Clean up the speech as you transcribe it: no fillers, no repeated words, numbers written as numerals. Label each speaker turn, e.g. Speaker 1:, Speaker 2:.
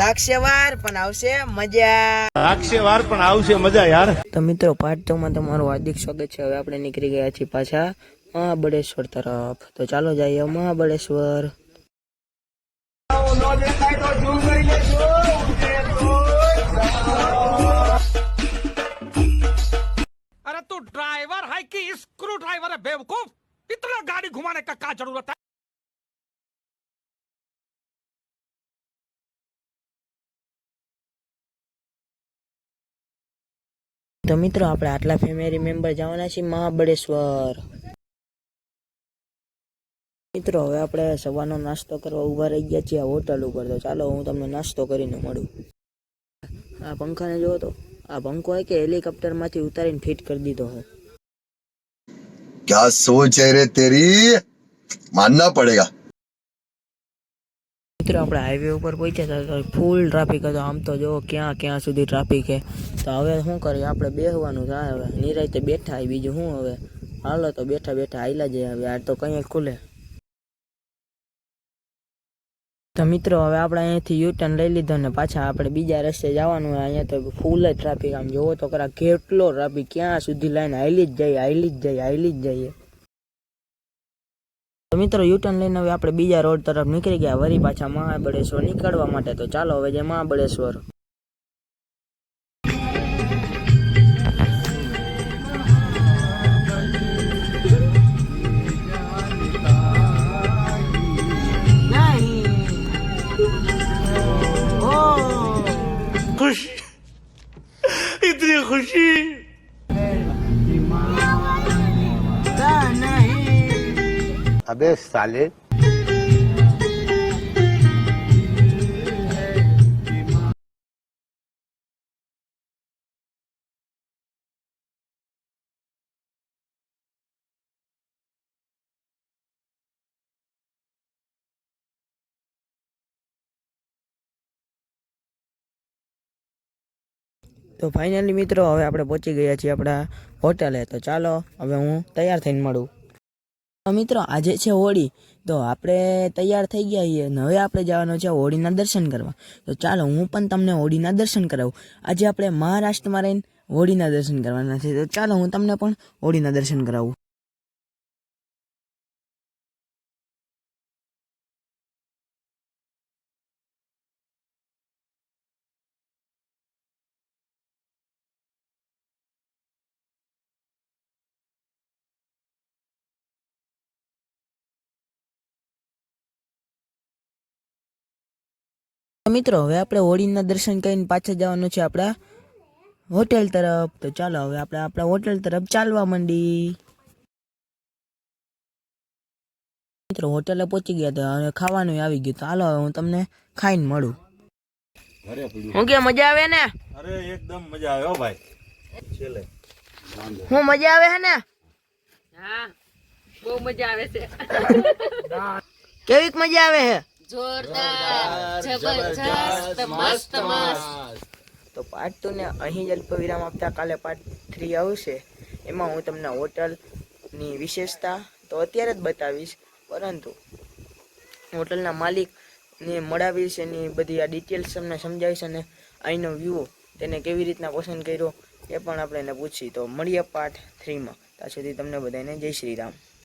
Speaker 1: તાક્ષેવાર પણ આવશે મજા.
Speaker 2: તાક્ષેવાર પણ આવશે મજા યાર.
Speaker 1: તો મિત્રો પાર્ટ 2 માં તમારું હાર્દિક સ્વાગત છે. હવે આપણે નીકળી ગયા છીએ પાછા મહાબળેશ્વર તરફ. તો ચાલો જઈએ મહાબળેશ્વર.
Speaker 3: अरे तू ड्राइवर है कि स्क्रू ड्राइवर है बेवकूफ? इतना गाड़ी घुमाने का क्या जरूरत है?
Speaker 1: તો મિત્રો આપણે આટલા ફેમિલી મેમ્બર જવાના છીએ મહાબળેશ્વર. મિત્રો હવે આપણે સવારનો નાસ્તો કરવા ઊભા રહી ગયા છીએ હોટલ ઉપર. તો ચાલો હું તમને નાસ્તો કરીને મળું. આ પંખાને જોવો તો, આ પંખો है કે હેલિકોપ્ટર માંથી ઉતારીને ફિટ કરી દીધો है.
Speaker 4: क्या सोच है रे तेरी, मानना पड़ेगा.
Speaker 1: મિત્રો આપણે હાઈવે ઉપર પહોંચ્યા હતા તો ફૂલ ટ્રાફિક હતો. આમ તો જો ક્યાં સુધી ટ્રાફિક છે. તો હવે શું કરીએ, આપણે બેસવાનું થાય. હવે નિરાંતે બેઠા બીજું શું. હવે હાલો તો બેઠા હાઈલા જઈએ. હવે આ તો કંઈ ખુલે. તો મિત્રો હવે આપણે અહીંયાથી યુટર્ન લઈ લીધો ને પાછા આપણે બીજા રસ્તે જવાનું હોય. અહીંયા તો ફૂલ જ ટ્રાફિક. આમ જોવો તો ખરા કેટલો ટ્રાફિક, ક્યાં સુધી લાઈન હાઈલી જ જઈએ. તો મિત્રો યુટર્ન લઈને હવે આપણે બીજા રોડ તરફ નીકળી ગયા, વળી પાછા મહાબળેશ્વર નીકળવા માટે. તો ચાલો હવે જે મહાબળેશ્વર.
Speaker 3: खुशी, इतनी खुशी.
Speaker 2: अबे साले.
Speaker 1: તો ફાઇનલી મિત્રો હવે આપણે પહોંચી ગયા છીએ આપણા હોટલે. તો ચાલો હવે હું તૈયાર થઈને મળું. તો મિત્રો આજે છે હોળી. તો આપણે તૈયાર થઈ ગયા છીએ અને હવે આપણે જવાનું છે હોળીના દર્શન કરવા. તો ચાલો હું પણ તમને હોળીના દર્શન કરાવું. આજે આપણે મહારાષ્ટ્રમાં રહીને હોળીના દર્શન કરવાના છે. તો ચાલો હું તમને પણ હોળીના દર્શન કરાવું. મિત્રો હવે આપણે હોળીના દર્શન કરીને પાછા જવાનું છે આપણા હોટેલ તરફ. તો ચાલો હવે આપણે આપણા હોટેલ તરફ ચાલવા માંડી. મિત્રો હોટેલે પહોંચી ગયા હતા, હવે ખાવાનું આવી ગયું. તો હાલો હવે હું તમને ખાઈને મળું. હું કે મજા આવે ને?
Speaker 2: અરે એકદમ મજા આવે હો ભાઈ. છેલ્લે
Speaker 1: હું મજા આવે છે ને?
Speaker 5: હા બહુ મજા આવે છે.
Speaker 1: કેવીક મજા આવે છે?
Speaker 5: જોરદાર, જબરજસ્ત, મસ્ત મસ્ત.
Speaker 1: તો પાર્ટ 2 ને અહીં જ અલ્પ વિરામ આપતા કાલે પાર્ટ 3 આવશે. એમાં હું તમને હોટલની વિશેષતા તો અત્યારે જ બતાવીશ, પરંતુ હોટલના માલિકને મળાવીશ, એની બધી આ ડિટેલ્સ તમને સમજાવીશ અને અહીંનો વ્યૂ તેને કેવી રીતના પસંદ કર્યો એ પણ આપણે એને પૂછી. તો મળીએ પાર્ટ 3 માં. ત્યાં સુધી તમને બધાને જય શ્રી રામ.